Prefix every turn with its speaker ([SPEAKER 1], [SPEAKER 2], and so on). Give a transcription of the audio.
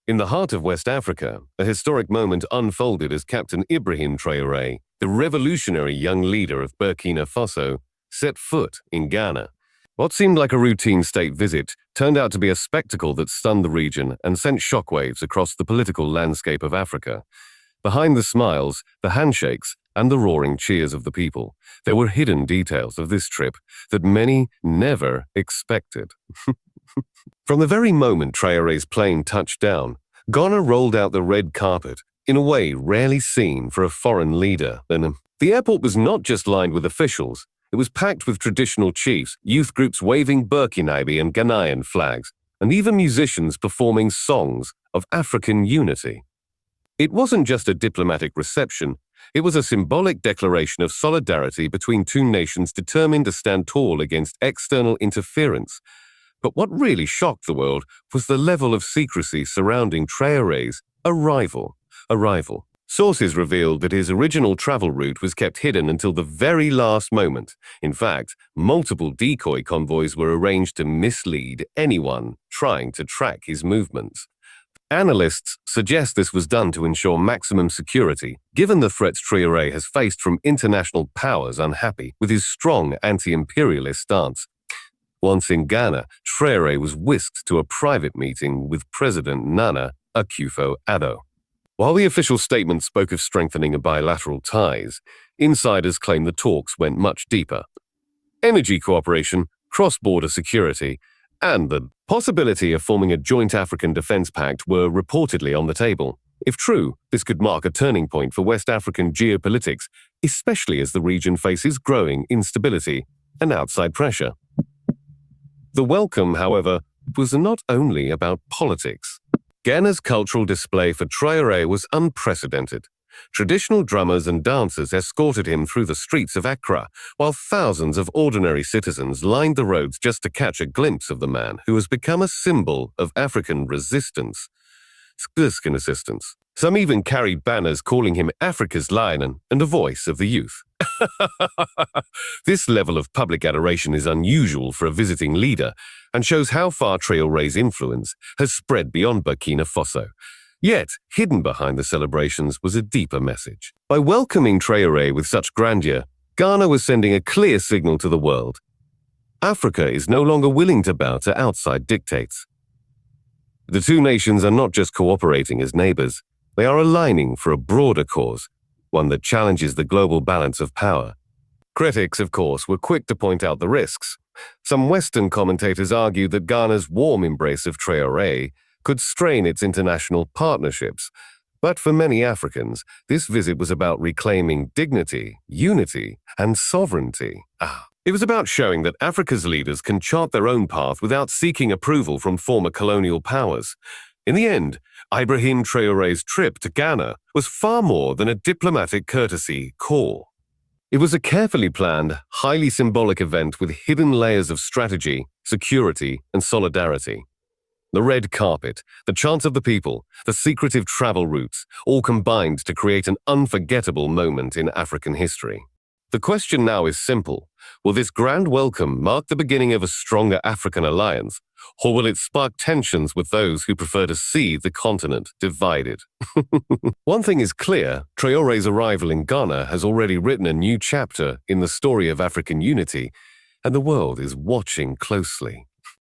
[SPEAKER 1] In the heart of West Africa, a historic moment unfolded as Captain Ibrahim Traoré, the revolutionary young leader of Burkina Faso, set foot in Ghana. What seemed like a routine state visit turned out to be a spectacle that stunned the region and sent shockwaves across the political landscape of Africa. Behind the smiles, the handshakes, and the roaring cheers of the people, there were hidden details of this trip that many never expected. From the very moment Traoré's plane touched down, Ghana rolled out the red carpet in a way rarely seen for a foreign leader. The airport was not just lined with officials, it was packed with traditional chiefs, youth groups waving Burkinabe and Ghanaian flags, and even musicians performing songs of African unity. It wasn't just a diplomatic reception, it was a symbolic declaration of solidarity between two nations determined to stand tall against external interference. But what really shocked the world was the level of secrecy surrounding Traoré's arrival. Sources revealed that his original travel route was kept hidden until the very last moment. In fact, multiple decoy convoys were arranged to mislead anyone trying to track his movements. Analysts suggest this was done to ensure maximum security, given the threats Traoré has faced from international powers unhappy with his strong anti-imperialist stance. Once in Ghana, Traoré was whisked to a private meeting with President Nana Akufo-Addo. While the official statement spoke of strengthening of bilateral ties, insiders claim the talks went much deeper. Energy cooperation, cross-border security, and the possibility of forming a joint African defense pact were reportedly on the table. If true, this could mark a turning point for West African geopolitics, especially as the region faces growing instability and outside pressure. The welcome, however, was not only about politics. Ghana's cultural display for Traoré was unprecedented. Traditional drummers and dancers escorted him through the streets of Accra, while thousands of ordinary citizens lined the roads just to catch a glimpse of the man who has become a symbol of African resistance. Some even carried banners calling him Africa's lion and a voice of the youth. This level of public adoration is unusual for a visiting leader and shows how far Traoré's influence has spread beyond Burkina Faso. Yet, hidden behind the celebrations was a deeper message. By welcoming Traoré with such grandeur, Ghana was sending a clear signal to the world. Africa is no longer willing to bow to outside dictates. The two nations are not just cooperating as neighbors, they are aligning for a broader cause, one that challenges the global balance of power. Critics, of course, were quick to point out the risks. Some Western commentators argued that Ghana's warm embrace of Traoré could strain its international partnerships. But for many Africans, this visit was about reclaiming dignity, unity, and sovereignty. It was about showing that Africa's leaders can chart their own path without seeking approval from former colonial powers. In the end, Ibrahim Traoré's trip to Ghana was far more than a diplomatic courtesy call. It was a carefully planned, highly symbolic event with hidden layers of strategy, security, and solidarity. The red carpet, the chants of the people, the secretive travel routes, all combined to create an unforgettable moment in African history. The question now is simple. Will this grand welcome mark the beginning of a stronger African alliance, or will it spark tensions with those who prefer to see the continent divided? One thing is clear, Traoré's arrival in Ghana has already written a new chapter in the story of African unity, and the world is watching closely.